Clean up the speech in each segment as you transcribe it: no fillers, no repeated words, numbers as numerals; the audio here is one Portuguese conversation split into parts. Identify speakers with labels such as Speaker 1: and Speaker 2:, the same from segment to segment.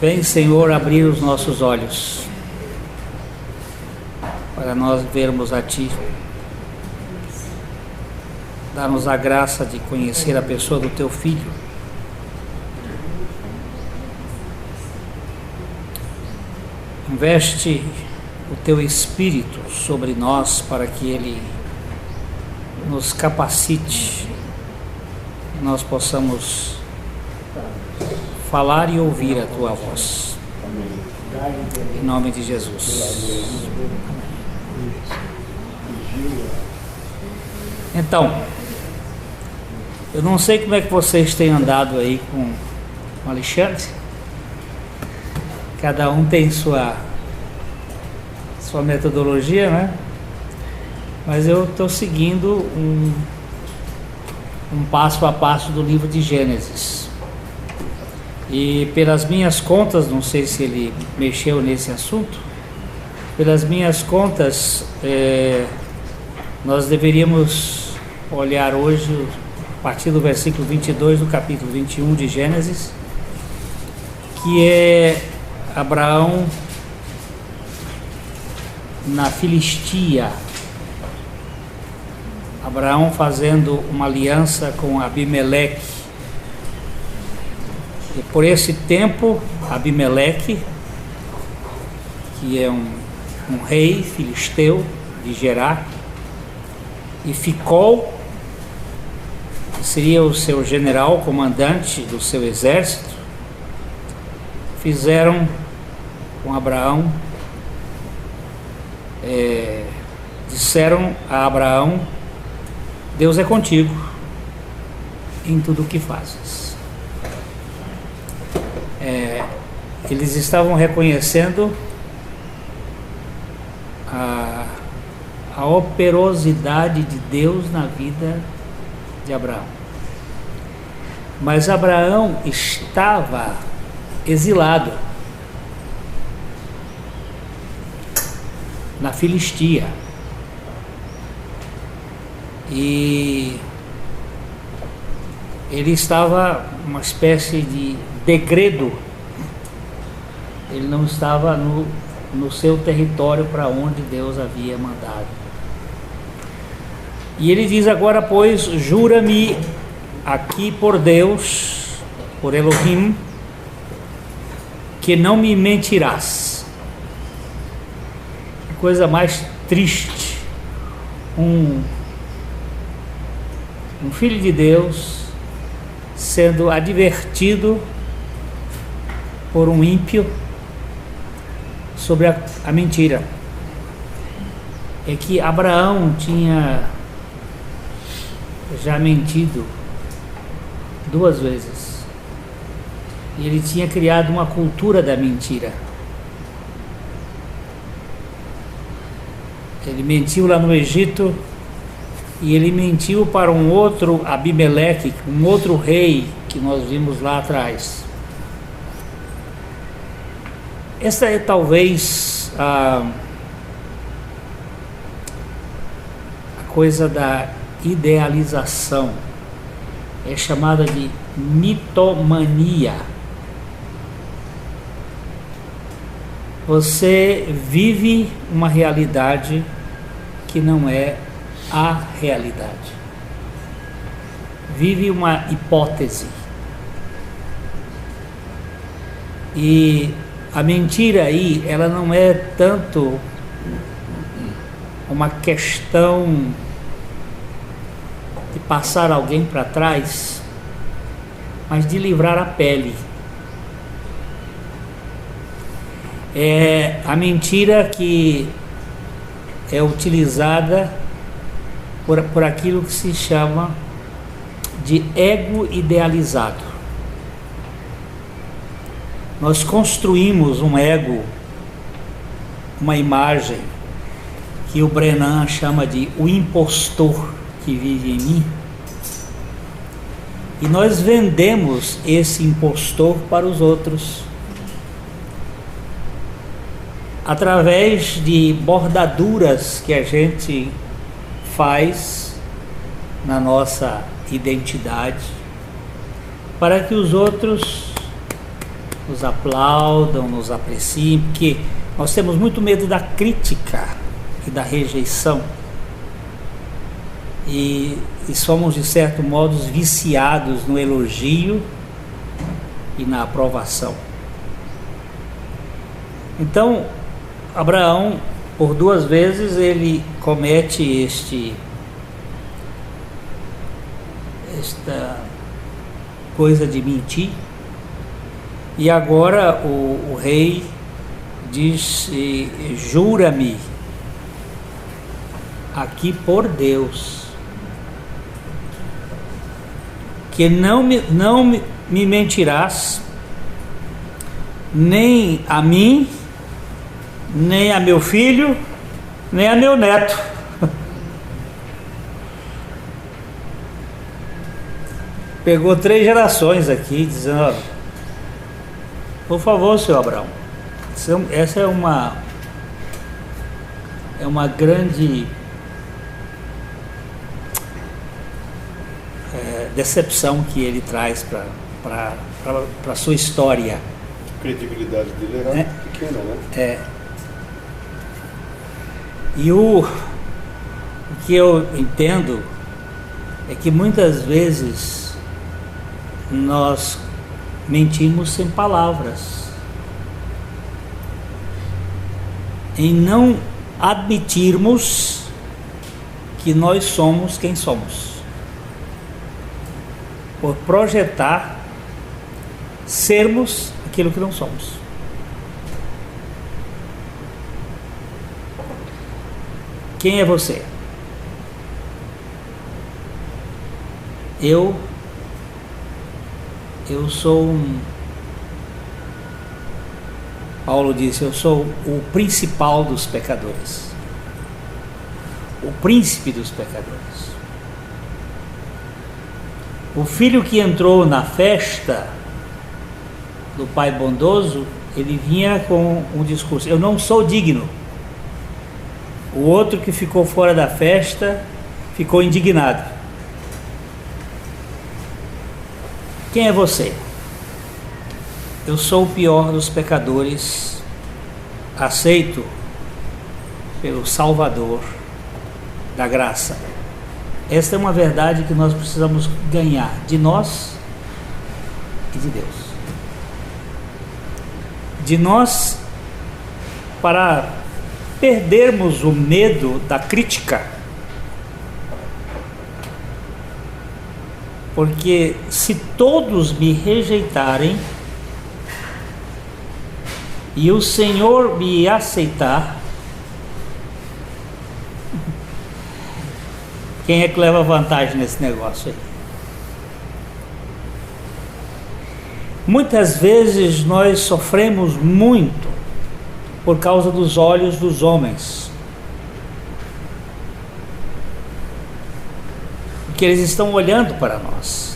Speaker 1: Vem, Senhor, abrir os nossos olhos para nós vermos a Ti. Dá-nos a graça de conhecer a pessoa do Teu Filho. Investe o Teu Espírito sobre nós para que Ele nos capacite, nós possamos falar e ouvir a Tua voz. Em nome de Jesus. Então, eu não sei como é que vocês têm andado aí com o Alexandre. Cada um tem sua metodologia, né? Mas eu estou seguindo um passo a passo do livro de Gênesis. E pelas minhas contas, não sei se ele mexeu nesse assunto, pelas minhas contas, nós deveríamos olhar hoje, a partir do versículo 22 do capítulo 21 de Gênesis, que é Abraão na Filistia. Abraão fazendo uma aliança com Abimeleque. E por esse tempo, Abimeleque, que é um rei filisteu de Gerar, e Ficol, que seria o seu general, comandante do seu exército, fizeram com Abraão, disseram a Abraão: Deus é contigo em tudo o que fazes. Eles estavam reconhecendo a operosidade de Deus na vida de Abraão. Mas Abraão estava exilado na Filistia. E ele estava uma espécie de degredo. Ele não estava no seu território para onde Deus havia mandado. E ele diz agora, pois, jura-me aqui por Deus, por Elohim, que não me mentirás. Que coisa mais triste. Um filho de Deus sendo advertido por um ímpio sobre a mentira. É que Abraão tinha já mentido 2 vezes. E ele tinha criado uma cultura da mentira. Ele mentiu lá no Egito, e ele mentiu para um outro Abimeleque, um outro rei que nós vimos lá atrás. Essa é talvez a coisa da idealização. É chamada de mitomania. Você vive uma realidade que não é a realidade. Vive uma hipótese. E a mentira aí, ela não é tanto uma questão de passar alguém para trás, mas de livrar a pele. É a mentira que é utilizada por aquilo que se chama de ego idealizado. Nós construímos um ego, uma imagem que o Brennan chama de o impostor que vive em mim, e nós vendemos esse impostor para os outros através de bordaduras que a gente faz na nossa identidade, para que os outros nos aplaudam, nos apreciem, porque nós temos muito medo da crítica e da rejeição. E somos, de certo modo, viciados no elogio e na aprovação. Então, Abraão, por 2 vezes, ele comete esta coisa de mentir, e agora o rei diz: jura-me aqui por Deus que não me mentirás, nem a mim, nem a meu filho, nem a meu neto. Pegou 3 gerações aqui, dizendo: ó, por favor, senhor Abraão, essa é uma grande decepção que ele traz para a sua história.
Speaker 2: A credibilidade dele era pequena, né?
Speaker 1: E o que eu entendo é que muitas vezes nós mentimos sem palavras, em não admitirmos que nós somos quem somos, por projetar sermos aquilo que não somos. Quem é você? Eu sou Paulo disse, eu sou o principal dos pecadores, o príncipe dos pecadores. O filho que entrou na festa do Pai bondoso, ele vinha com um discurso: eu não sou digno. O outro que ficou fora da festa ficou indignado. Quem é você? Eu sou o pior dos pecadores, aceito pelo Salvador da graça. Esta é uma verdade que nós precisamos ganhar de nós e de Deus. De nós, para perdermos o medo da crítica. Porque se todos me rejeitarem e o Senhor me aceitar, quem é que leva vantagem nesse negócio aí? Muitas vezes nós sofremos muito por causa dos olhos dos homens, porque eles estão olhando para nós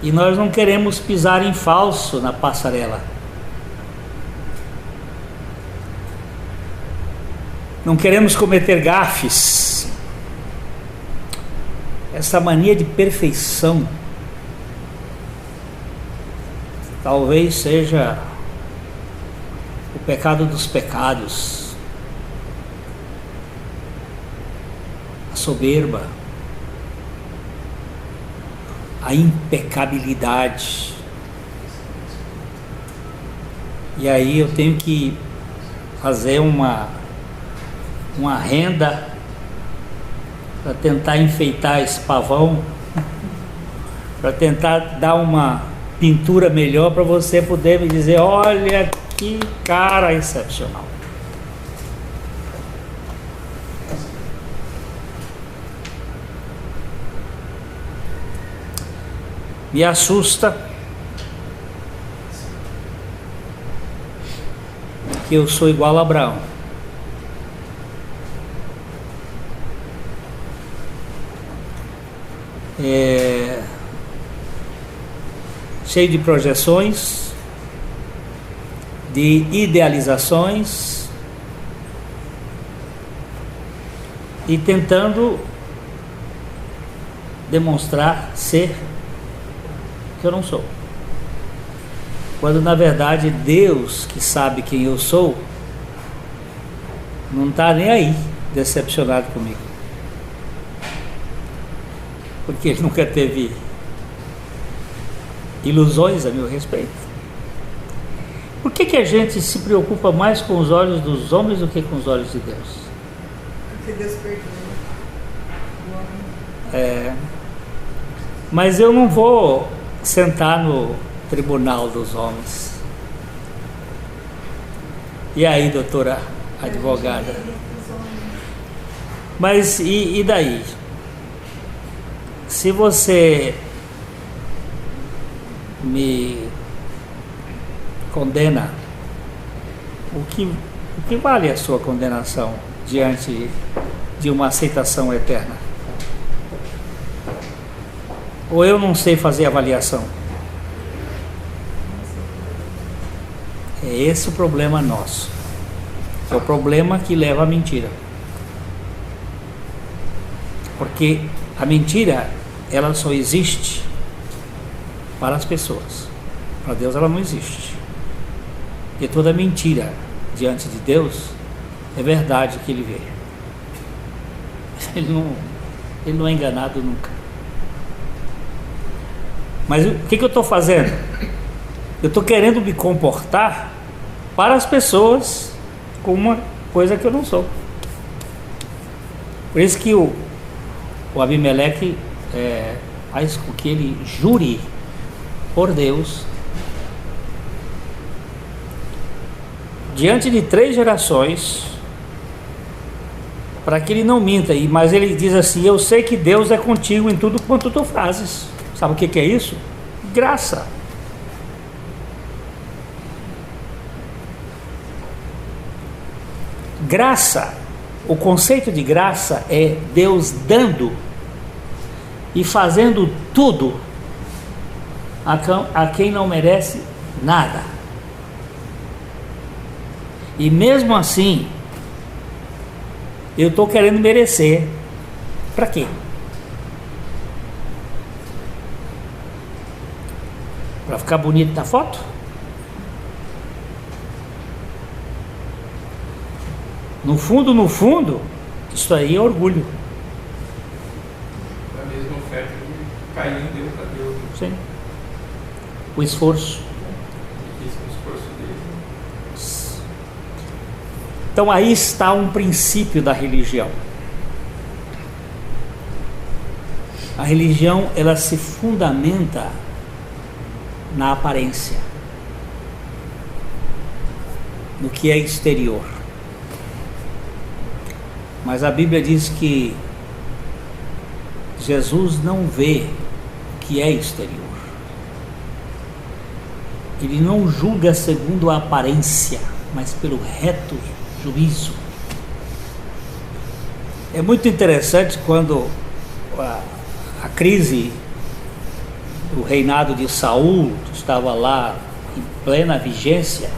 Speaker 1: e nós não queremos pisar em falso na passarela, não queremos cometer gafes. Essa mania de perfeição talvez seja o pecado dos pecados, a soberba, a impecabilidade. E aí eu tenho que fazer uma renda para tentar enfeitar esse pavão, para tentar dar uma pintura melhor, para você poder me dizer: olha que cara excepcional. Me assusta que eu sou igual a Abraão. Cheio de projeções, de idealizações e tentando demonstrar ser que eu não sou. quando na verdade Deus, que sabe quem eu sou, não está nem aí decepcionado comigo, porque Ele nunca teve ilusões a meu respeito. Por que a gente se preocupa mais com os olhos dos homens do que com os olhos de Deus?
Speaker 3: Porque Deus perdoa.
Speaker 1: Mas eu não vou sentar no tribunal dos homens. E aí, doutora advogada? Mas e daí? Se você me condena, o que vale a sua condenação diante de uma aceitação eterna? Ou eu não sei fazer avaliação? É esse o problema nosso. É o problema que leva à mentira. Porque a mentira, ela só existe para as pessoas. Para Deus ela não existe. Porque toda mentira diante de Deus é verdade que Ele vê. Ele não é enganado nunca. Mas o que eu estou fazendo? Eu estou querendo me comportar para as pessoas com uma coisa que eu não sou. Por isso que o Abimeleque faz com que ele jure por Deus diante de 3 gerações, para que ele não minta. Mas ele diz assim: eu sei que Deus é contigo em tudo quanto tu fazes. Sabe o que é isso? Graça. Graça, o conceito de graça é Deus dando e fazendo tudo a quem não merece nada. E mesmo assim, eu estou querendo merecer. Para quê? Para ficar bonito na foto? No fundo, isso aí é orgulho.
Speaker 4: A mesma oferta que Caim deu para Deus.
Speaker 1: Sim. O esforço.
Speaker 4: O esforço dele.
Speaker 1: Então aí está um princípio da religião. A religião, ela se fundamenta na aparência, no que é exterior. Mas a Bíblia diz que Jesus não vê o que é exterior. Ele não julga segundo a aparência, mas pelo reto juízo. É muito interessante quando a crise do reinado de Saul estava lá em plena vigência.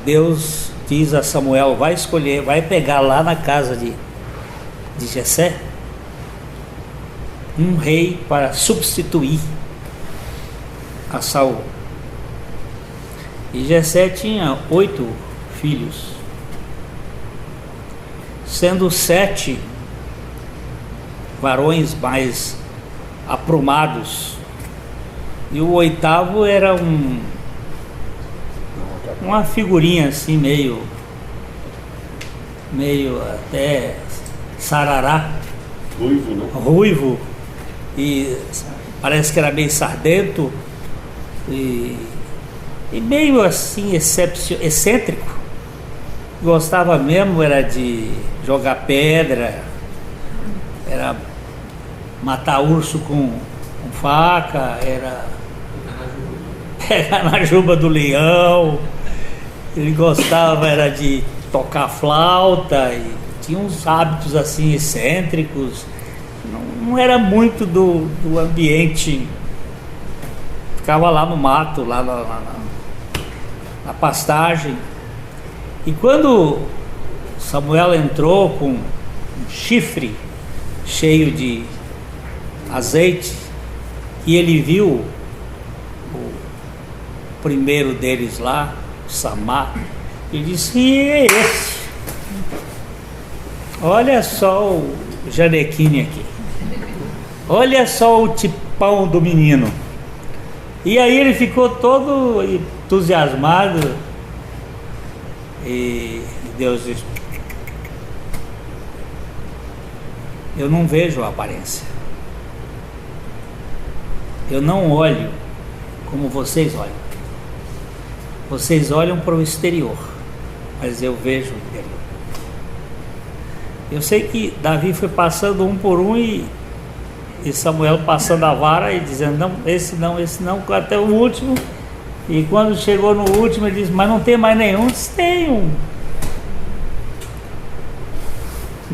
Speaker 1: Deus diz a Samuel: vai pegar lá na casa de Jessé um rei para substituir a Saul. E Jessé tinha 8 filhos, sendo 7 varões mais aprumados, e o 8º era uma figurinha assim meio até sarará, ruivo, e parece que era meio sardento e meio assim excêntrico. Gostava mesmo era de jogar pedra, era matar urso com faca, era pegar na juba do leão. Ele gostava era de tocar flauta e tinha uns hábitos assim excêntricos. Não era muito do ambiente. Ficava lá no mato, lá na pastagem. E quando Samuel entrou com um chifre cheio de azeite, e ele viu primeiro deles lá, Samar, e disse: e é esse? Olha só o Janequine aqui. Olha só o tipão do menino. E aí ele ficou todo entusiasmado. E Deus disse: eu não vejo a aparência. Eu não olho como vocês olham. Vocês olham para o exterior, mas eu vejo o interior. Eu sei que Davi foi passando um por um e Samuel passando a vara e dizendo: não, esse não, até o último. E quando chegou no último, ele disse: mas não tem mais nenhum. Disse: tem um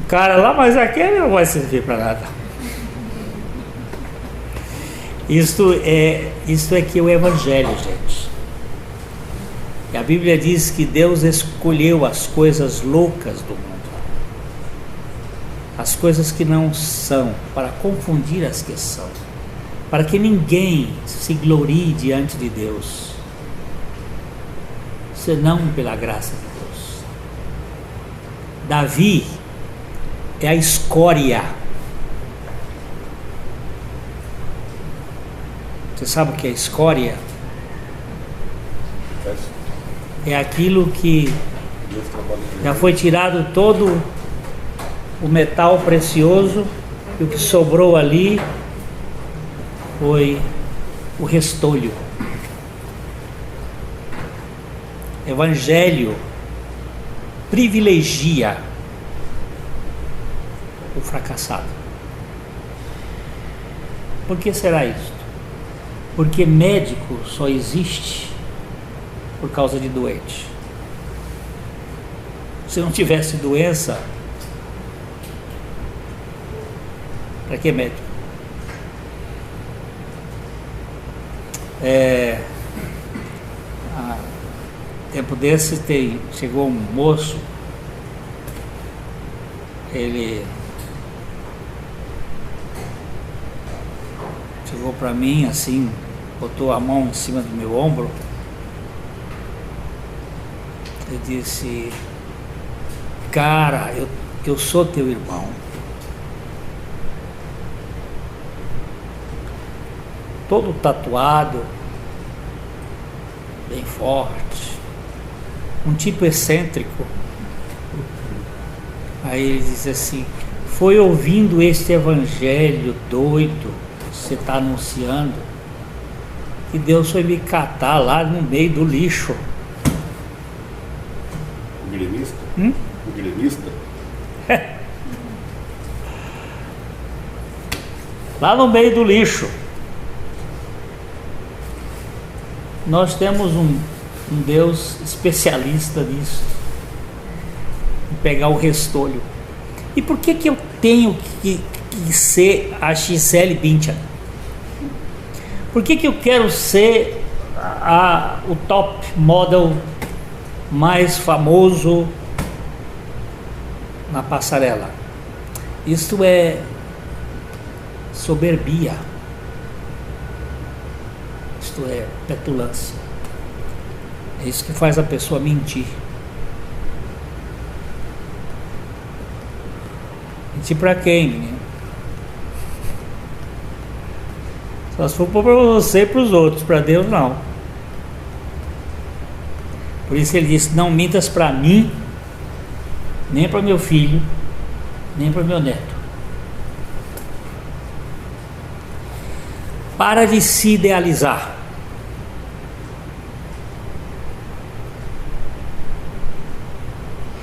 Speaker 1: cara lá, mas aquele não vai servir para nada. Isto é que é o Evangelho, gente. E a Bíblia diz que Deus escolheu as coisas loucas do mundo, as coisas que não são, para confundir as que são, para que ninguém se glorie diante de Deus, senão pela graça de Deus. Davi é a escória. Você sabe o que é escória? É aquilo que já foi tirado todo o metal precioso, e o que sobrou ali foi o restolho. Evangelho privilegia o fracassado. Por que será isso? Porque médico só existe por causa de doente. Se não tivesse doença, para que médico? Tempo desse chegou um moço, ele chegou para mim assim, botou a mão em cima do meu ombro e disse: cara, eu sou teu irmão. Todo tatuado, bem forte, um tipo excêntrico. Aí ele diz assim: foi ouvindo este evangelho doido que você está anunciando que Deus foi me catar lá no meio do lixo.
Speaker 2: O gremista? O gremista?
Speaker 1: Lá no meio do lixo. Nós temos um Deus especialista nisso, em pegar o restolho. E por que eu tenho que ser a Gisele Bündchen? Por que eu quero ser o top model mais famoso na passarela? Isto é soberbia. Isto é petulância. É isso que faz a pessoa mentir. Mentir para quem, menino? Só se for para você e para os outros, para Deus não. Por isso ele disse: não mintas para mim, nem para meu filho, nem para meu neto. Para de se idealizar.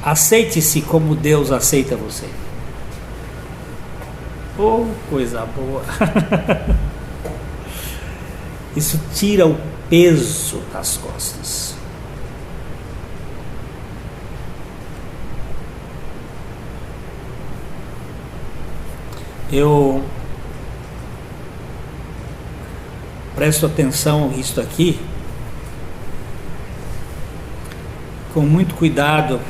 Speaker 1: Aceite-se como Deus aceita você. Oh, coisa boa. Isso tira o peso das costas. Eu presto atenção nisso aqui, com muito cuidado.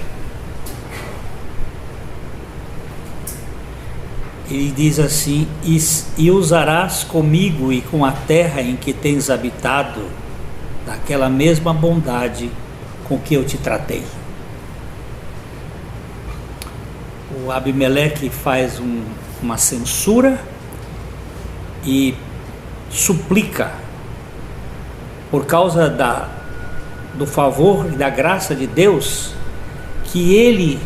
Speaker 1: Ele diz assim: e usarás comigo e com a terra em que tens habitado daquela mesma bondade com que eu te tratei. O Abimeleque faz uma censura e suplica, por causa do favor e da graça de Deus, que ele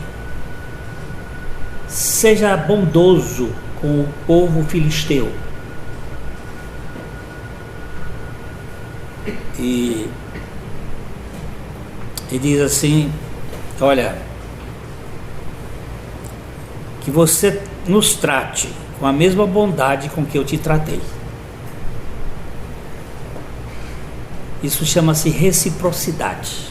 Speaker 1: seja bondoso com o povo filisteu. E diz assim: olha, que você nos trate com a mesma bondade com que eu te tratei. Isso chama-se reciprocidade.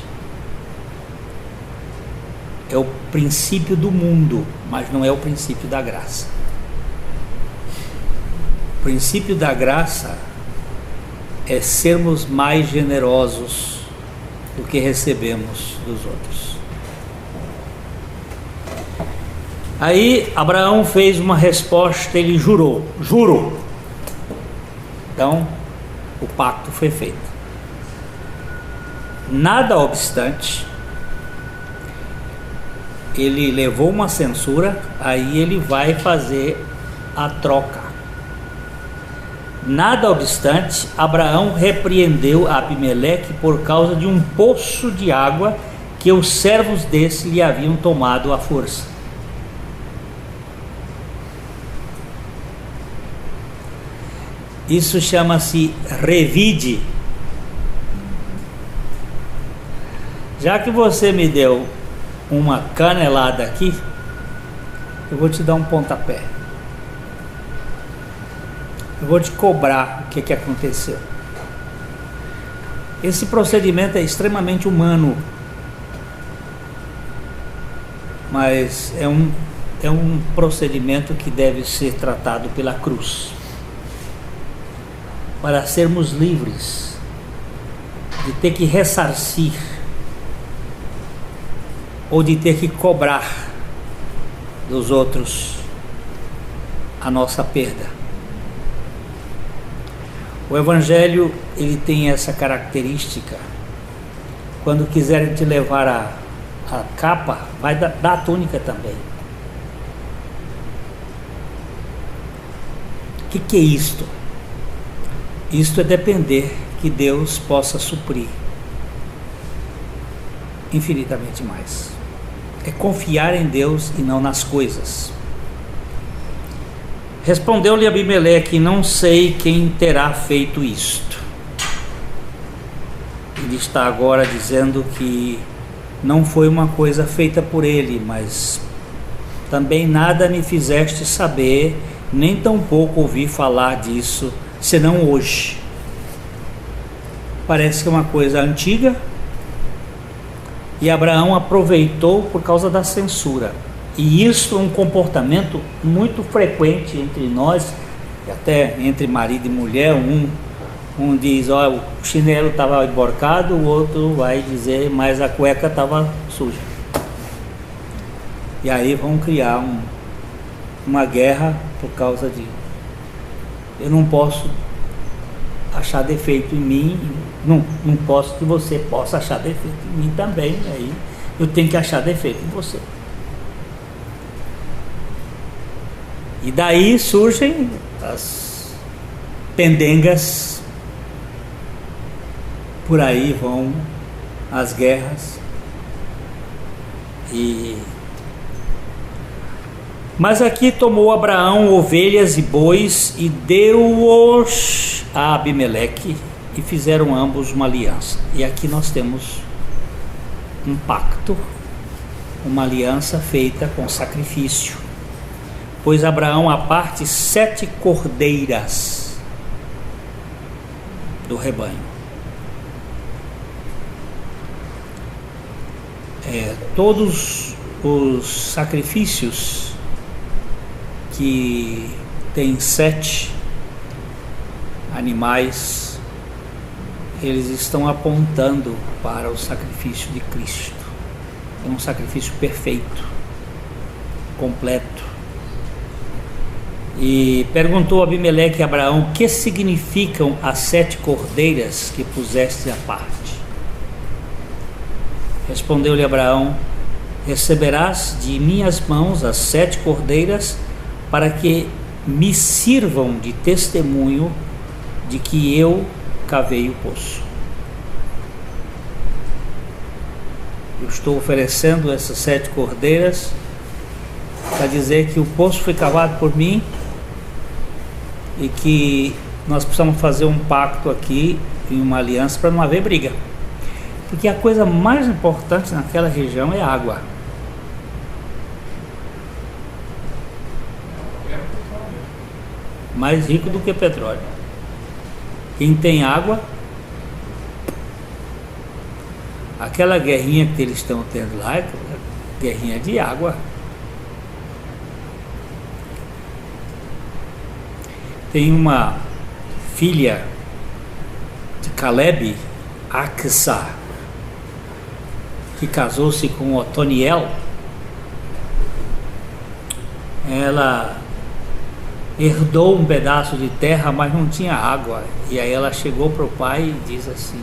Speaker 1: É o princípio do mundo, mas não é o princípio da graça. O princípio da graça é sermos mais generosos do que recebemos dos outros. Aí Abraão fez uma resposta, ele jurou. Então o pacto foi feito. Nada obstante, ele levou uma censura, aí ele vai fazer a troca. Nada obstante, Abraão repreendeu Abimeleque por causa de um poço de água que os servos desse lhe haviam tomado à força. Isso chama-se revide. Já que você me deu uma canelada aqui, eu vou te dar um pontapé. Eu vou te cobrar o que aconteceu. Esse procedimento é extremamente humano, mas é um procedimento que deve ser tratado pela cruz, para sermos livres de ter que ressarcir ou de ter que cobrar dos outros a nossa perda. O Evangelho, ele tem essa característica. Quando quiserem te levar a capa, vai dar a túnica também. O que é isto? Isto é depender que Deus possa suprir infinitamente mais. É confiar em Deus e não nas coisas. Respondeu-lhe Abimeleque: não sei quem terá feito isto. Ele está agora dizendo que não foi uma coisa feita por ele, mas também nada me fizeste saber, nem tampouco ouvi falar disso, senão hoje. Parece que é uma coisa antiga, e Abraão aproveitou por causa da censura. E isso é um comportamento muito frequente entre nós, até entre marido e mulher. Um diz: ó, o chinelo estava emborcado, o outro vai dizer: mas a cueca estava suja. E aí vão criar uma guerra por causa de: eu não posso achar defeito em mim, não posso que você possa achar defeito em mim também, aí eu tenho que achar defeito em você. E daí surgem as pendengas, por aí vão as guerras. Mas aqui tomou Abraão ovelhas e bois e deu-os a Abimeleque, e fizeram ambos uma aliança. E aqui nós temos um pacto, uma aliança feita com sacrifício. Pois Abraão aparte 7 cordeiras do rebanho. Todos os sacrifícios que têm 7 animais, eles estão apontando para o sacrifício de Cristo. É um sacrifício perfeito, completo. E perguntou Abimeleque a Abraão: que significam as 7 cordeiras que puseste à parte? Respondeu-lhe Abraão: receberás de minhas mãos as 7 cordeiras, para que me sirvam de testemunho de que eu cavei o poço. Eu estou oferecendo essas 7 cordeiras para dizer que o poço foi cavado por mim e que nós precisamos fazer um pacto aqui, em uma aliança, para não haver briga. Porque a coisa mais importante naquela região é água. Mais rico do que petróleo. Quem tem água, aquela guerrinha que eles estão tendo lá é guerrinha de água. Tem uma filha de Caleb, Axa, que casou-se com Otoniel. Ela herdou um pedaço de terra, mas não tinha água. E aí ela chegou para o pai e diz assim: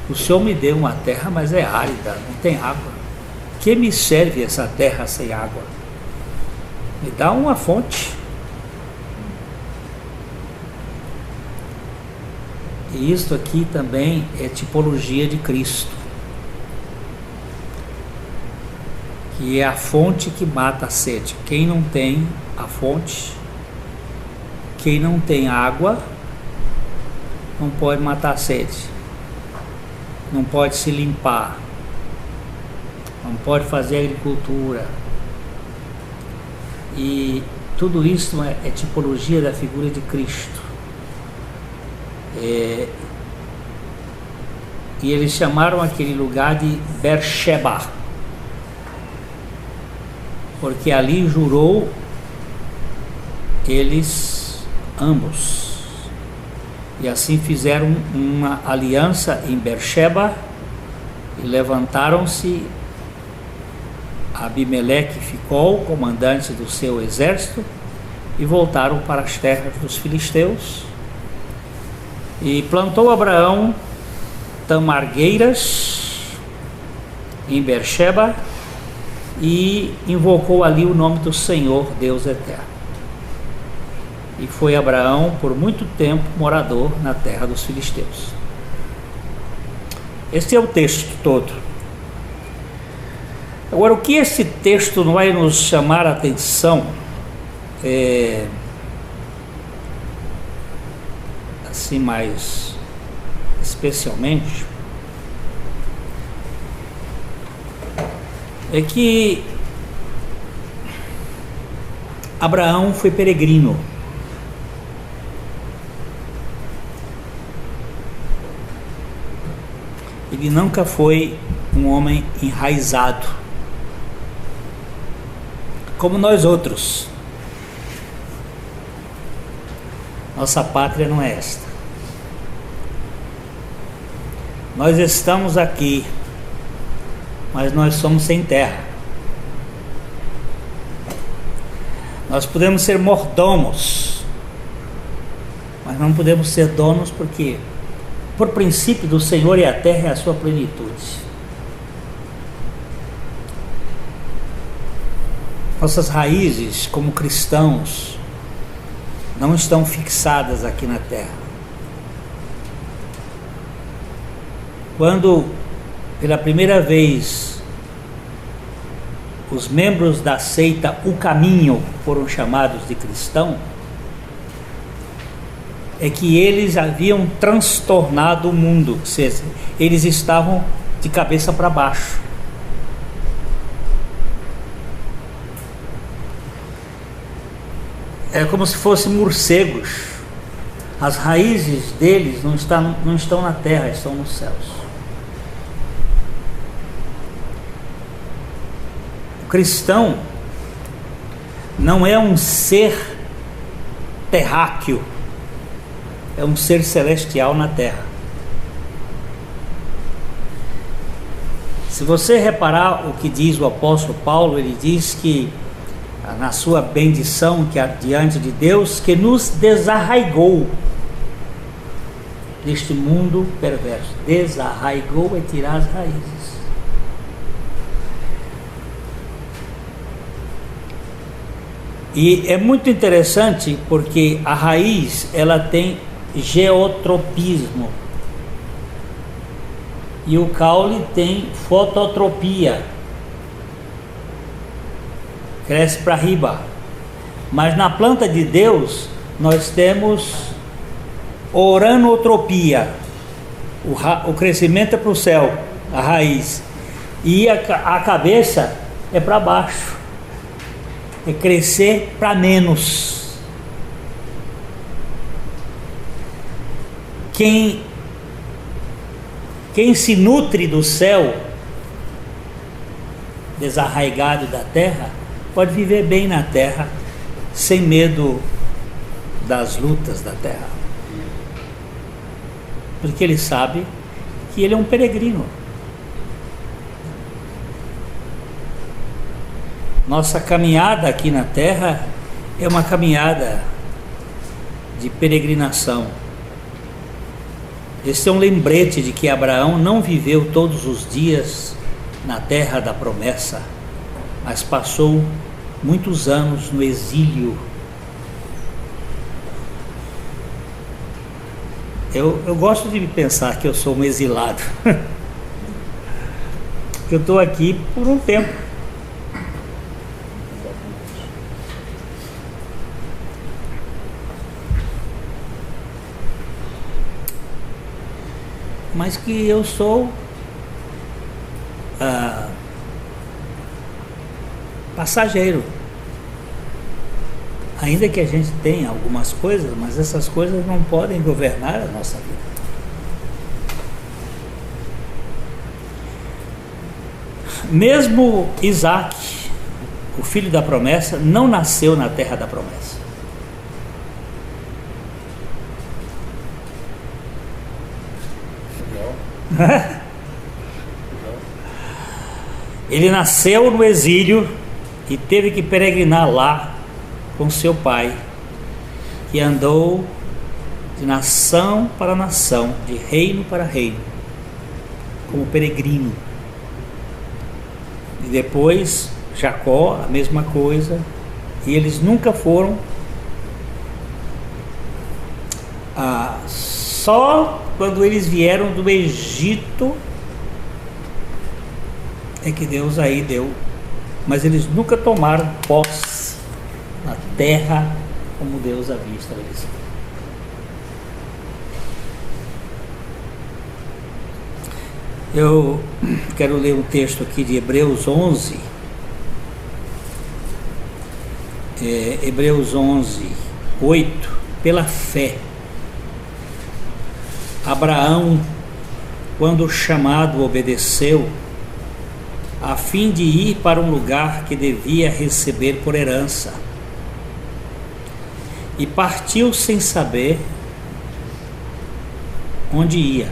Speaker 1: o senhor me deu uma terra, mas é árida, não tem água. Que me serve essa terra sem água? Me dá uma fonte. E isto aqui também é tipologia de Cristo, que é a fonte que mata a sede. Quem não tem a fonte, quem não tem água, não pode matar a sede, não pode se limpar, não pode fazer agricultura. E tudo isso é tipologia da figura de Cristo. E eles chamaram aquele lugar de Beersheba, porque ali jurou eles ambos, e assim fizeram uma aliança em Beersheba, e levantaram-se Abimeleque e Ficol, comandante do seu exército, e voltaram para as terras dos filisteus. E plantou Abraão tamargueiras em Beersheba e invocou ali o nome do Senhor Deus Eterno. E foi Abraão por muito tempo morador na terra dos filisteus. Este é o texto todo. Agora, o que esse texto vai nos chamar a atenção assim mais especialmente, é que Abraão foi peregrino. Ele nunca foi um homem enraizado, como nós outros. Nossa pátria não é esta. Nós estamos aqui, mas nós somos sem terra. Nós podemos ser mordomos, mas não podemos ser donos, porque por princípio do Senhor e a terra é a sua plenitude. Nossas raízes como cristãos não estão fixadas aqui na terra. Quando pela primeira vez os membros da seita O Caminho foram chamados de cristão, é que eles haviam transtornado o mundo, ou seja, eles estavam de cabeça para baixo. É como se fossem morcegos. As raízes deles não estão na terra, estão nos céus. O cristão não é um ser terráqueo, é um ser celestial na terra. Se você reparar o que diz o apóstolo Paulo, ele diz que na sua bendição que diante de Deus, que nos desarraigou deste mundo perverso. Desarraigou é tirar as raízes. E é muito interessante porque a raiz ela tem geotropismo e o caule tem fototropia, cresce para riba. Mas na planta de Deus nós temos oranotropia, o crescimento é para o céu, a raiz, e a cabeça é para baixo, é crescer para menos. Quem se nutre do céu, desarraigado da terra, pode viver bem na terra, sem medo das lutas da terra, porque ele sabe que ele é um peregrino. Nossa caminhada aqui na terra é uma caminhada de peregrinação. Esse é um lembrete de que Abraão não viveu todos os dias na terra da promessa, mas passou muitos anos no exílio. Eu gosto de pensar que eu sou um exilado. Eu estou aqui por um tempo. Mas que eu sou passageiro. Ainda que a gente tenha algumas coisas, mas essas coisas não podem governar a nossa vida. Mesmo Isaac, o filho da promessa, não nasceu na terra da promessa. Ele nasceu no exílio e teve que peregrinar lá com seu pai, que andou de nação para nação, de reino para reino, como peregrino. E depois Jacó, a mesma coisa, e eles nunca foram só quando eles vieram do Egito é que Deus aí deu, mas eles nunca tomaram posse na terra como Deus havia estabelecido. Eu quero ler um texto aqui de Hebreus 11, Hebreus 11, 8. Pela fé, Abraão, quando chamado, obedeceu, a fim de ir para um lugar que devia receber por herança, e partiu sem saber onde ia.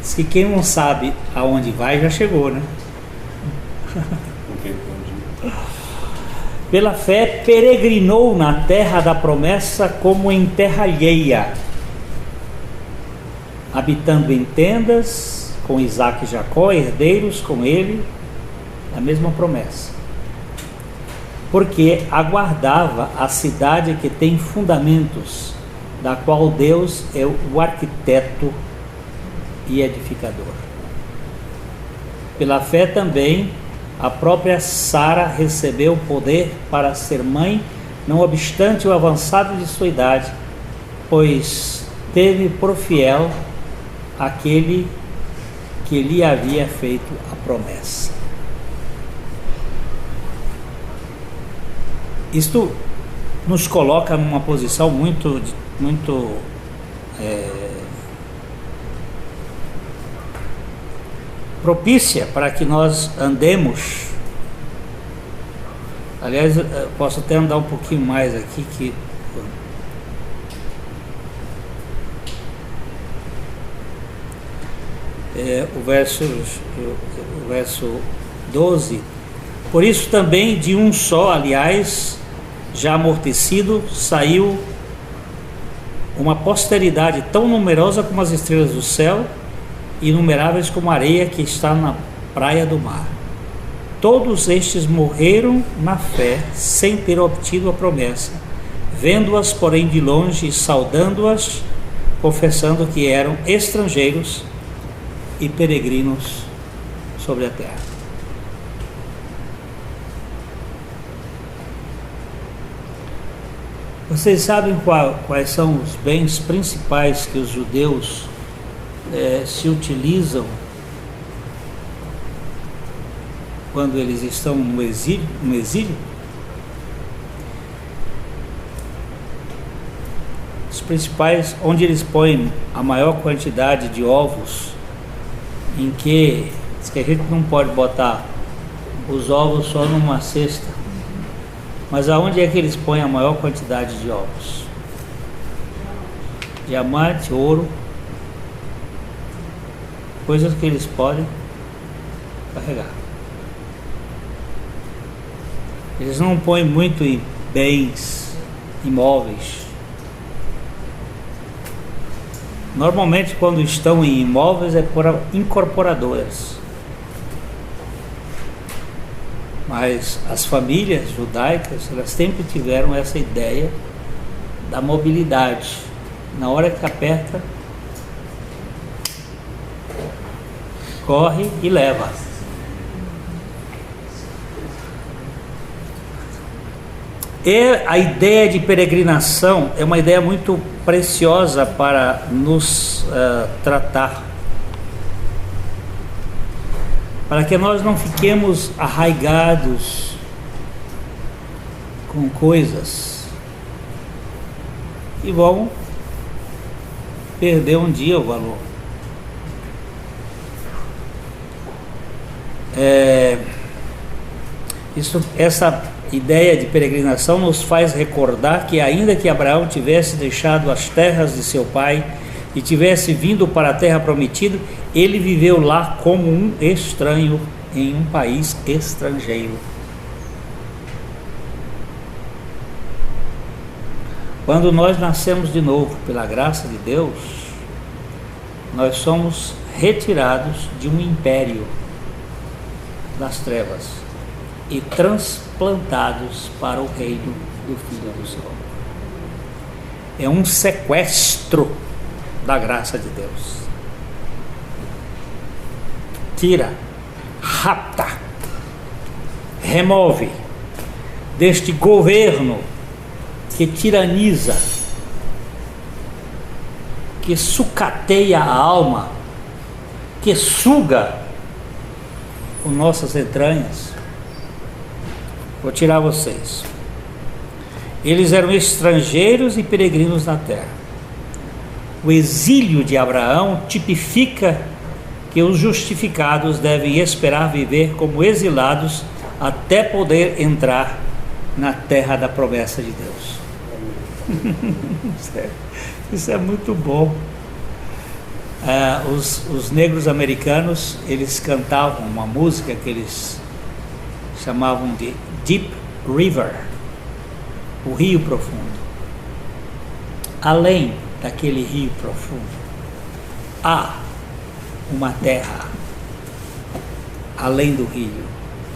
Speaker 1: Diz que quem não sabe aonde vai já chegou, né? Pela fé peregrinou na terra da promessa como em terra alheia, habitando em tendas com Isaac e Jacó, herdeiros com ele a mesma promessa, porque aguardava a cidade que tem fundamentos, da qual Deus é o arquiteto e edificador. Pela fé também a própria Sara recebeu poder para ser mãe, não obstante o avançado de sua idade, pois teve por fiel aquele que lhe havia feito a promessa. Isto nos coloca numa posição muito propícia para que nós andemos. Aliás, eu posso até andar um pouquinho mais aqui, que o verso 12. Por isso também de um só, aliás, já amortecido, saiu uma posteridade tão numerosa como as estrelas do céu, inumeráveis como a areia que está na praia do mar. todos estes morreram na fé, sem ter obtido a promessa, vendo-as, porém, de longe e saudando-as, confessando que eram estrangeiros e peregrinos sobre a terra. Vocês sabem quais são os bens principais que os judeus se utilizam quando eles estão no exílio? Os principais, onde eles põem a maior quantidade de ovos, em que diz que a gente não pode botar os ovos só numa cesta, mas aonde é que eles põem a maior quantidade de ovos? Diamante, ouro, coisas que eles podem carregar. Eles não põem muito em bens imóveis. Normalmente, quando estão em imóveis, é por incorporadoras. Mas as famílias judaicas, elas sempre tiveram essa ideia da mobilidade. Na hora que aperta, corre e leva. E a ideia de peregrinação é uma ideia muito preciosa para nos tratar, para que nós não fiquemos arraigados com coisas e vão perder um dia o valor. Essa ideia de peregrinação nos faz recordar que, ainda que Abraão tivesse deixado as terras de seu pai e tivesse vindo para a terra prometida, ele viveu lá como um estranho em um país estrangeiro. Quando nós nascemos de novo pela graça de Deus, nós somos retirados de um império das trevas e transplantados para o reino do Filho do seu amor. É um sequestro da graça de Deus. Tira, rapta, remove deste governo que tiraniza, que sucateia a alma, que suga as nossas entranhas. Vou tirar vocês. Eles eram estrangeiros e peregrinos na terra. O exílio de Abraão tipifica que os justificados devem esperar viver como exilados até poder entrar na terra da promessa de Deus. Isso é muito bom. Os negros americanos, eles cantavam uma música que eles chamavam de Deep River, o rio profundo. Além daquele rio profundo, há uma terra além do rio,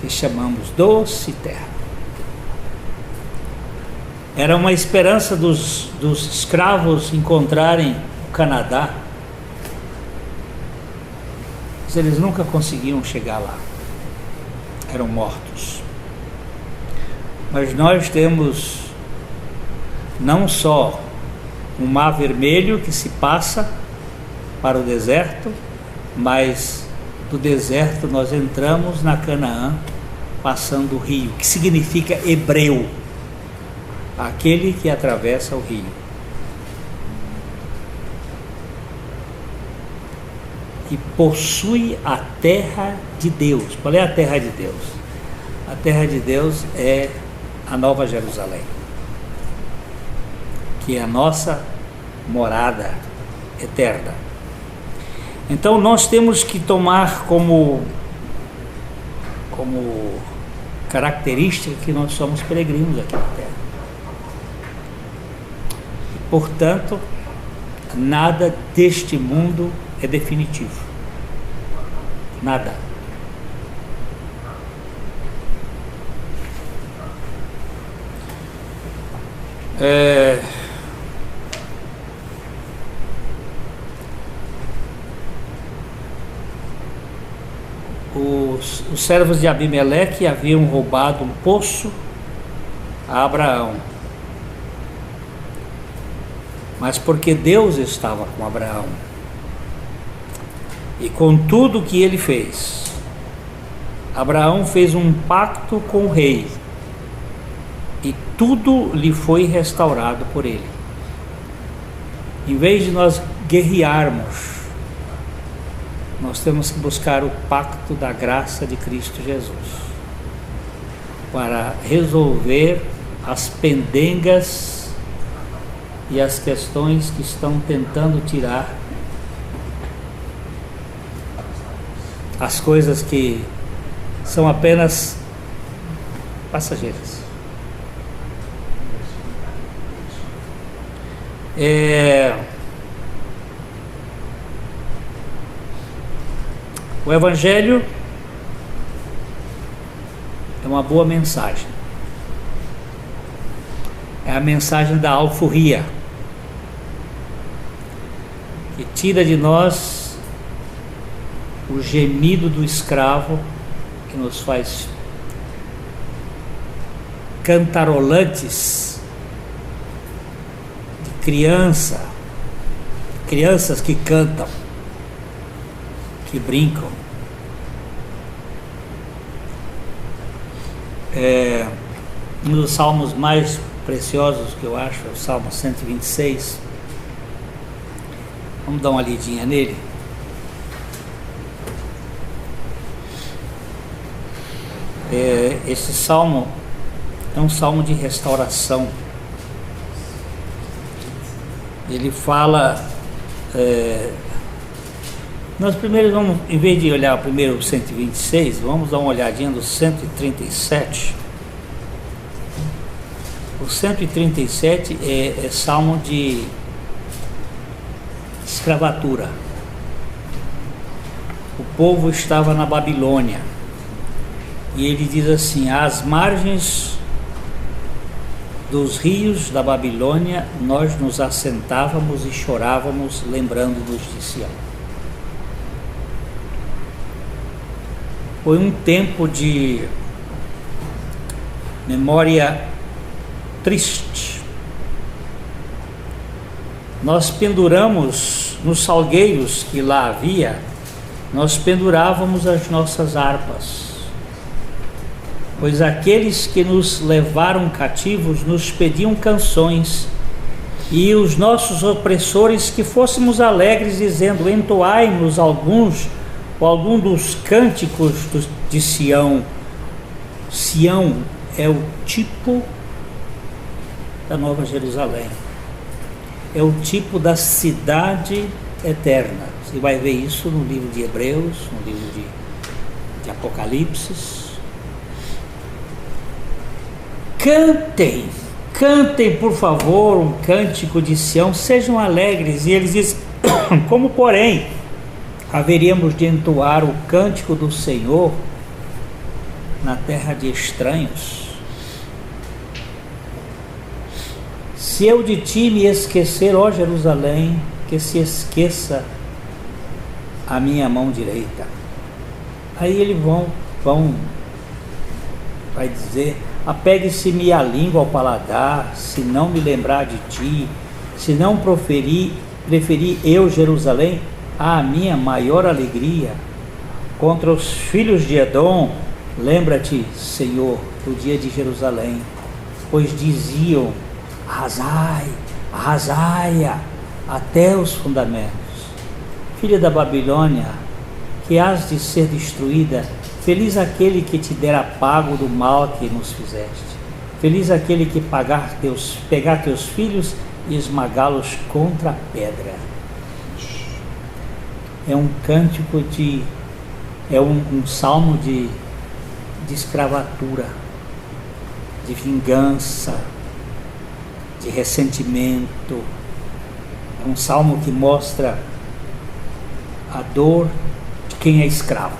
Speaker 1: que chamamos doce terra. Era uma esperança dos escravos encontrarem o Canadá, mas eles nunca conseguiam chegar lá, eram mortos. Mas nós temos não só um mar vermelho que se passa para o deserto, mas do deserto nós entramos na Canaã passando o rio, que significa hebreu, aquele que atravessa o rio. E possui a terra de Deus. Qual é a terra de Deus? A terra de Deus é a Nova Jerusalém, que é a nossa morada eterna. Então nós temos que tomar como característica que nós somos peregrinos aqui na terra. E, portanto, nada deste mundo é definitivo. Nada. Os servos de Abimeleque haviam roubado um poço a Abraão, mas porque Deus estava com Abraão e com tudo que ele fez, Abraão fez um pacto com o rei e tudo lhe foi restaurado por ele. Em vez de nós guerrearmos, nós temos que buscar o pacto da graça de Cristo Jesus para resolver as pendengas e as questões que estão tentando tirar as coisas que são apenas passageiras. O Evangelho é uma boa mensagem. É a mensagem da alforria, que tira de nós o gemido do escravo, que nos faz cantarolantes de crianças que cantam, que brincam. Um dos salmos mais preciosos que eu acho é o Salmo 126. Vamos dar uma lidinha nele. Esse salmo é um salmo de restauração. Ele fala... nós primeiro vamos, em vez de olhar primeiro o 126, vamos dar uma olhadinha no 137. O 137 é salmo de escravatura. O povo estava na Babilônia e ele diz assim: às margens dos rios da Babilônia nós nos assentávamos e chorávamos, lembrando-nos de Sião. Foi um tempo de memória triste. Nós penduramos nos salgueiros que lá havia, nós pendurávamos as nossas harpas, pois aqueles que nos levaram cativos nos pediam canções, e os nossos opressores que fôssemos alegres, dizendo: entoai-nos algum dos cânticos de Sião. Sião é o tipo da Nova Jerusalém, é o tipo da cidade eterna. Você vai ver isso no livro de Hebreus, no livro de Apocalipse. Cantem por favor um cântico de Sião, sejam alegres. E eles dizem: como porém haveríamos de entoar o cântico do Senhor na terra de estranhos? Se eu de ti me esquecer, ó Jerusalém, que se esqueça a minha mão direita. Aí eles vai dizer: apegue-se-me a língua ao paladar, se não me lembrar de ti, se não preferi eu, Jerusalém, a minha maior alegria. Contra os filhos de Edom, lembra-te, Senhor, do dia de Jerusalém, pois diziam: arrasai, arrasai-a até os fundamentos. Filha da Babilônia, que has de ser destruída, feliz aquele que te dera pago do mal que nos fizeste. Feliz aquele que pegar teus filhos e esmagá-los contra a pedra. É um cântico um salmo de escravatura, de vingança, de ressentimento. É um salmo que mostra a dor de quem é escravo.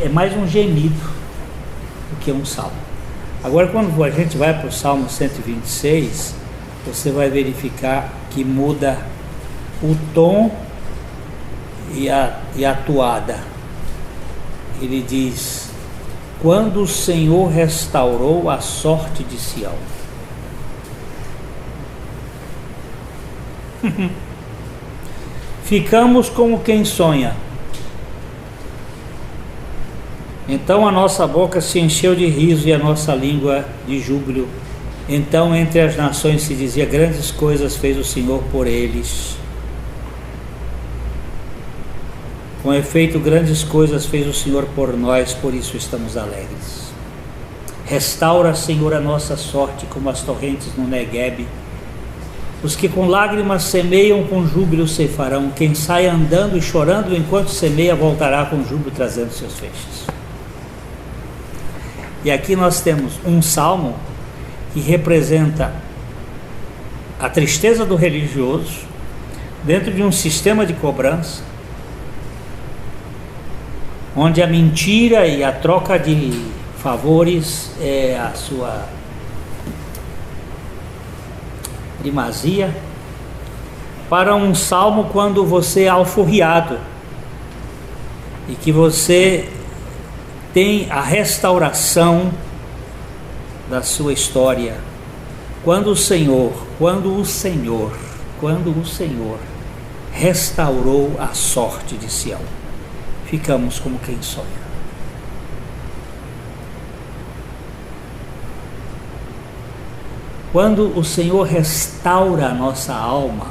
Speaker 1: É mais um gemido do que um salmo. Agora, quando a gente vai para o Salmo 126, você vai verificar que muda o tom e a toada. Ele diz: quando o Senhor restaurou a sorte de Sião. Ficamos como quem sonha. Então a nossa boca se encheu de riso e a nossa língua de júbilo. Então entre as nações se dizia: grandes coisas fez o Senhor por eles. Com efeito, grandes coisas fez o Senhor por nós, por isso estamos alegres. Restaura, Senhor, a nossa sorte como as torrentes no Neguebe. Os que com lágrimas semeiam, com júbilo ceifarão. Quem sai andando e chorando enquanto semeia, voltará com júbilo trazendo seus feixes. E aqui nós temos um salmo que representa a tristeza do religioso dentro de um sistema de cobrança, onde a mentira e a troca de favores é a sua primazia, para um salmo quando você é alforriado e que você tem a restauração da sua história, quando o Senhor restaurou a sorte de Sião. Ficamos como quem sonha. Quando o Senhor restaura a nossa alma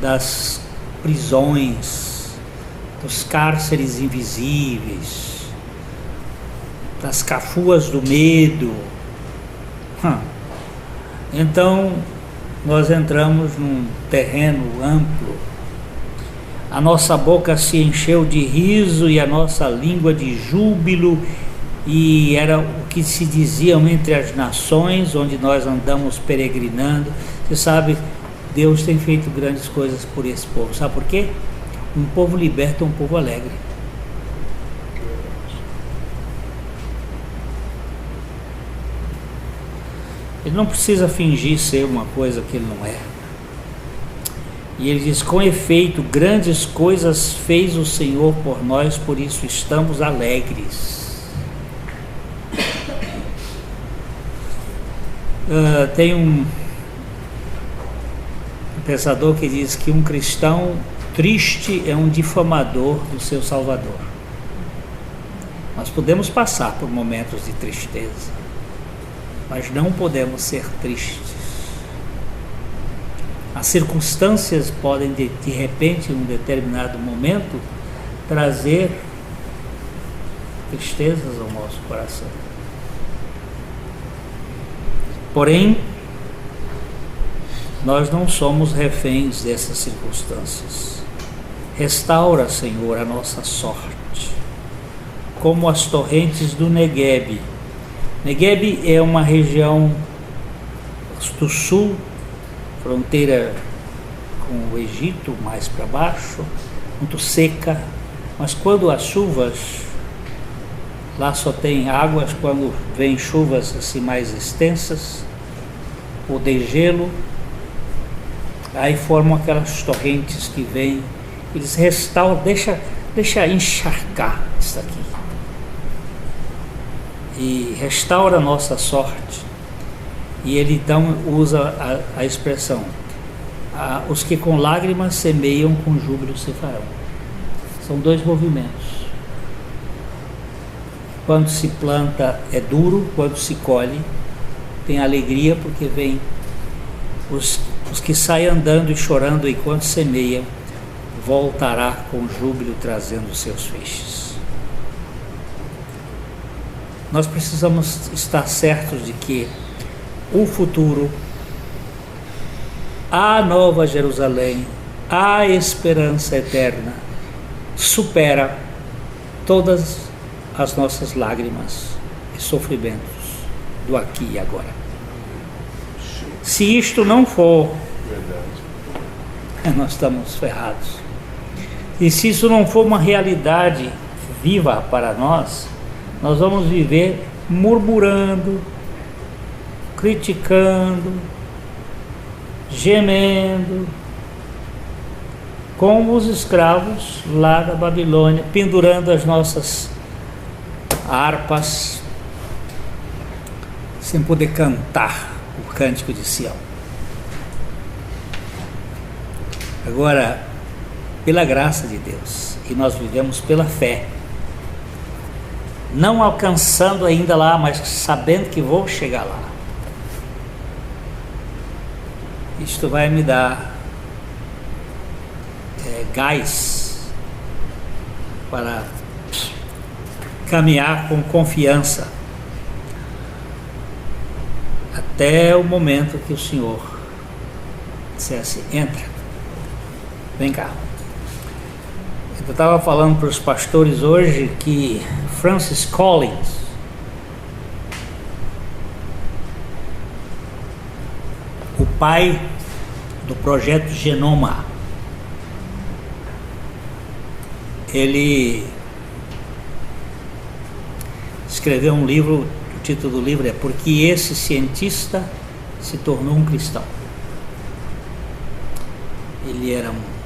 Speaker 1: das prisões, dos cárceres invisíveis, das cafuas do medo, então nós entramos num terreno amplo. A nossa boca se encheu de riso e a nossa língua de júbilo, e era o que se diziam entre as nações onde nós andamos peregrinando. Você sabe, Deus tem feito grandes coisas por esse povo. Sabe por quê? Um povo liberto é um povo alegre. Ele não precisa fingir ser uma coisa que ele não é. E ele diz: com efeito, grandes coisas fez o Senhor por nós, por isso estamos alegres. Tem um pensador que diz que um cristão triste é um difamador do seu Salvador. Nós podemos passar por momentos de tristeza, mas não podemos ser tristes. As circunstâncias podem de repente, em um determinado momento, trazer tristezas ao nosso coração. Porém, nós não somos reféns dessas circunstâncias. Restaura, Senhor, a nossa sorte, como as torrentes do Neguebe. Neguebe é uma região do sul, fronteira com o Egito, mais para baixo, muito seca, mas quando as chuvas, lá só tem águas, quando vem chuvas assim mais extensas, ou degelo, aí formam aquelas torrentes que vêm, eles restauram, deixa encharcar isso aqui, e restaura a nossa sorte. E ele então usa a expressão: os que com lágrimas semeiam, com júbilo ceifarão. São dois movimentos. Quando se planta é duro, quando se colhe tem alegria, porque vem os que saem andando e chorando enquanto semeiam, voltará com júbilo trazendo os seus feixes. Nós precisamos estar certos de que o futuro, a nova Jerusalém, a esperança eterna, supera todas as nossas lágrimas e sofrimentos do aqui e agora. Se isto não for, nós estamos ferrados. E se isso não for uma realidade viva para nós, nós vamos viver murmurando, criticando, gemendo, como os escravos lá da Babilônia, pendurando as nossas harpas, sem poder cantar o cântico de Sião. Agora, pela graça de Deus, e nós vivemos pela fé, não alcançando ainda lá, mas sabendo que vou chegar lá. Isto vai me dar gás para caminhar com confiança até o momento que o Senhor dissesse: entra, vem cá. Eu estava falando para os pastores hoje que Francis Collins, o pai do projeto Genoma, ele escreveu um livro, o título do livro é Por que esse cientista se tornou um cristão. Ele era um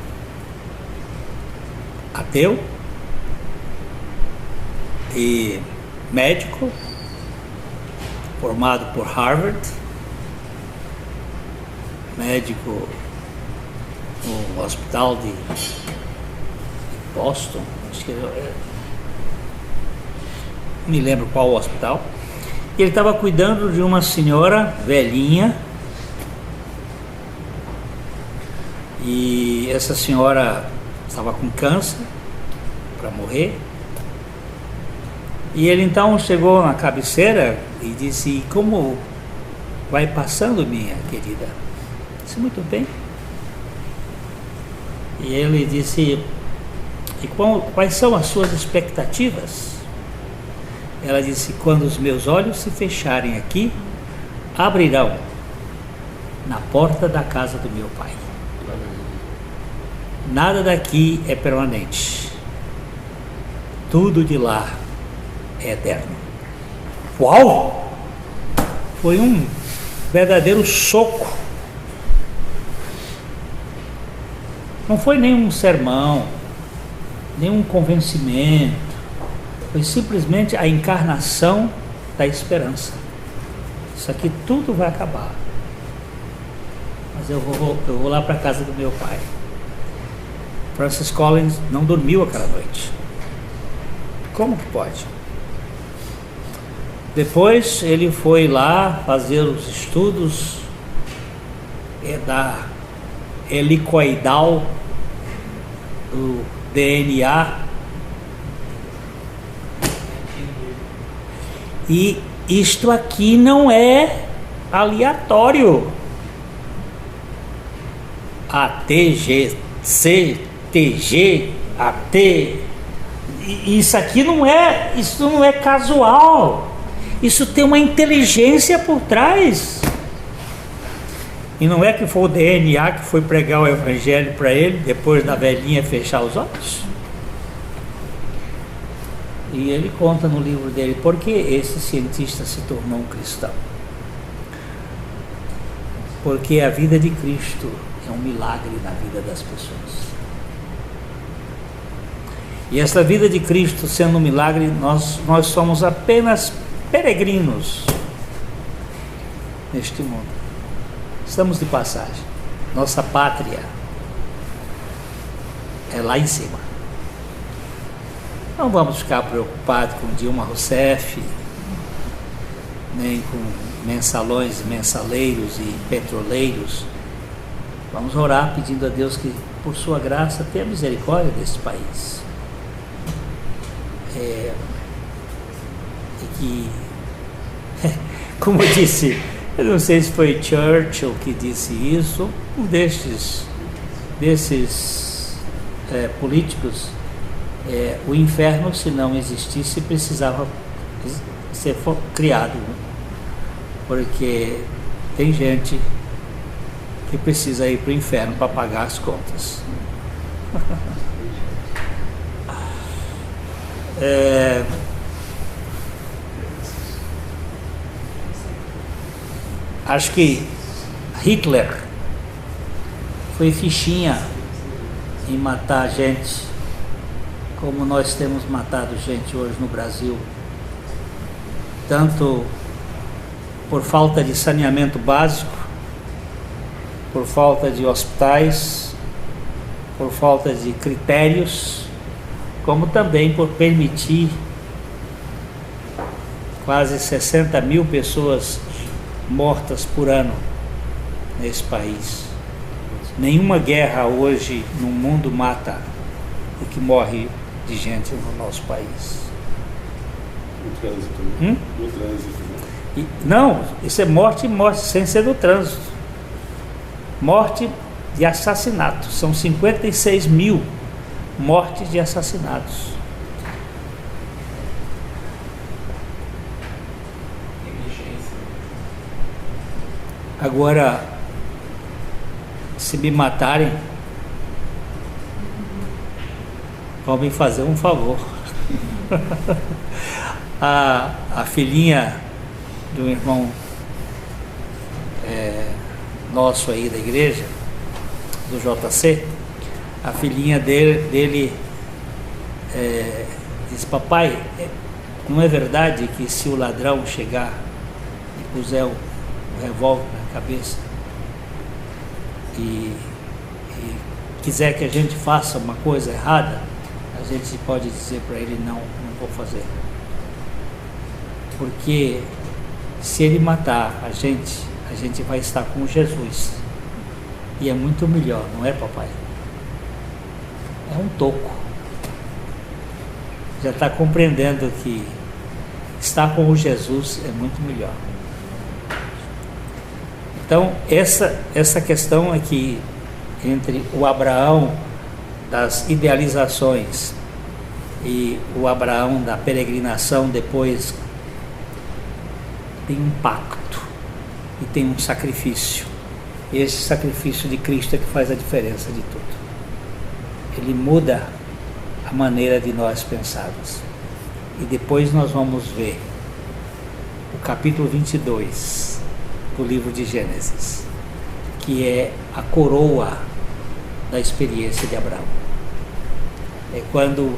Speaker 1: ateu e médico, formado por Harvard, médico no hospital de Boston, acho que me lembro qual hospital. Ele estava cuidando de uma senhora velhinha, e essa senhora estava com câncer para morrer, e ele então chegou na cabeceira e disse: como vai passando, minha querida? Disse: muito bem. E ele disse: e quais são as suas expectativas? Ela disse: quando os meus olhos se fecharem aqui, abrirão na porta da casa do meu pai. Nada daqui é permanente, tudo de lá é eterno. Uau! Foi um verdadeiro soco. Não foi nenhum sermão, nenhum convencimento, foi simplesmente a encarnação da esperança. Isso aqui tudo vai acabar, mas eu vou lá para a casa do meu pai. Francis Collins não dormiu aquela noite. Como que pode? Depois ele foi lá fazer os estudos da helicoidal, do DNA, e isto aqui não é aleatório. ATGC, TG, AT, isso aqui não é casual, isso tem uma inteligência por trás. E não é que foi o DNA que foi pregar o evangelho para ele depois da velhinha fechar os olhos? E ele conta no livro dele por que esse cientista se tornou um cristão. Porque a vida de Cristo é um milagre na vida das pessoas. E essa vida de Cristo sendo um milagre, nós somos apenas peregrinos neste mundo. Estamos de passagem. Nossa pátria é lá em cima. Não vamos ficar preocupados com Dilma Rousseff, nem com mensalões e mensaleiros e petroleiros. Vamos orar pedindo a Deus que, por sua graça, tenha misericórdia desse país. E que, como eu disse, eu não sei se foi Churchill que disse isso, um desses políticos, o inferno, se não existisse, precisava ser criado, porque tem gente que precisa ir para o inferno para pagar as contas. Acho que Hitler foi fichinha em matar gente, como nós temos matado gente hoje no Brasil, tanto por falta de saneamento básico, por falta de hospitais, por falta de critérios, como também por permitir quase 60 mil pessoas mortas por ano nesse país. Nenhuma guerra hoje no mundo mata o que morre de gente no nosso país.
Speaker 2: No trânsito, né? No trânsito, né?
Speaker 1: Não, isso é morte sem ser do trânsito. Morte de assassinato. São 56 mil mortes de assassinatos. Agora, se me matarem, vão me fazer um favor. A filhinha do irmão nosso aí da igreja, do JC, a filhinha dele diz: papai, não é verdade que se o ladrão chegar e puser o revólver na cabeça e quiser que a gente faça uma coisa errada, a gente pode dizer para ele: não vou fazer, porque se ele matar a gente vai estar com Jesus, e é muito melhor, não é, papai? É um toco. Já está compreendendo que estar com o Jesus é muito melhor. Então, essa questão aqui entre o Abraão das idealizações e o Abraão da peregrinação depois tem um pacto e tem um sacrifício. Esse sacrifício de Cristo é que faz a diferença de tudo. Ele muda a maneira de nós pensarmos. E depois nós vamos ver o capítulo 22 do livro de Gênesis, que é a coroa da experiência de Abraão. É quando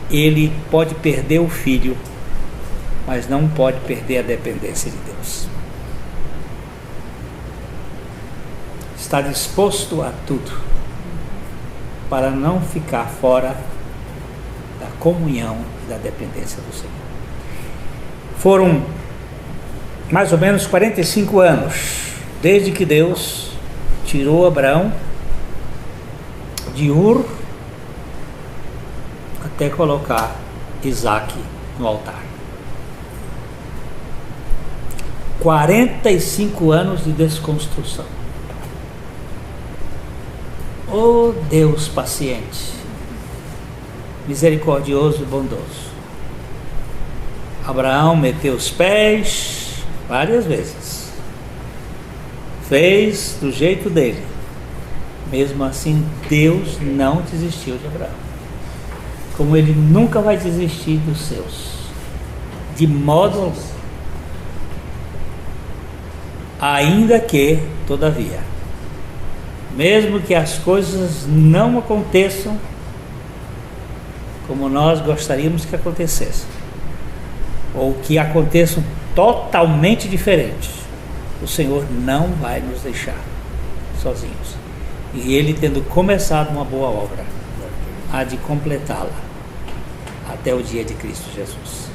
Speaker 1: ele pode perder o filho, mas não pode perder a dependência de Deus. Está disposto a tudo para não ficar fora da comunhão e da dependência do Senhor. Foram mais ou menos 45 anos desde que Deus tirou Abraão de Ur até colocar Isaque no altar. 45 anos de desconstrução. Oh Deus paciente, misericordioso e bondoso. Abraão meteu os pés várias vezes, fez do jeito dele. Mesmo assim, Deus não desistiu de Abraão, como ele nunca vai desistir dos seus, de modo algum. Ainda que, todavia, mesmo que as coisas não aconteçam como nós gostaríamos que acontecessem, ou que aconteçam totalmente diferentes, o Senhor não vai nos deixar sozinhos. E Ele, tendo começado uma boa obra, há de completá-la até o dia de Cristo Jesus.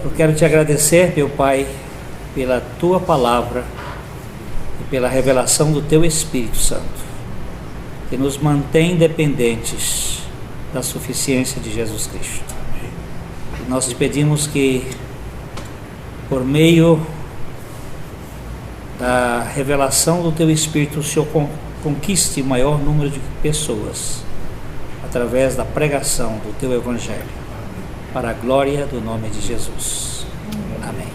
Speaker 1: Eu quero te agradecer, meu Pai, pela Tua palavra e pela revelação do Teu Espírito Santo, que nos mantém dependentes da suficiência de Jesus Cristo. E nós te pedimos que, por meio da revelação do Teu Espírito, o Senhor conquiste o maior número de pessoas através da pregação do Teu Evangelho, para a glória do nome de Jesus. Amém.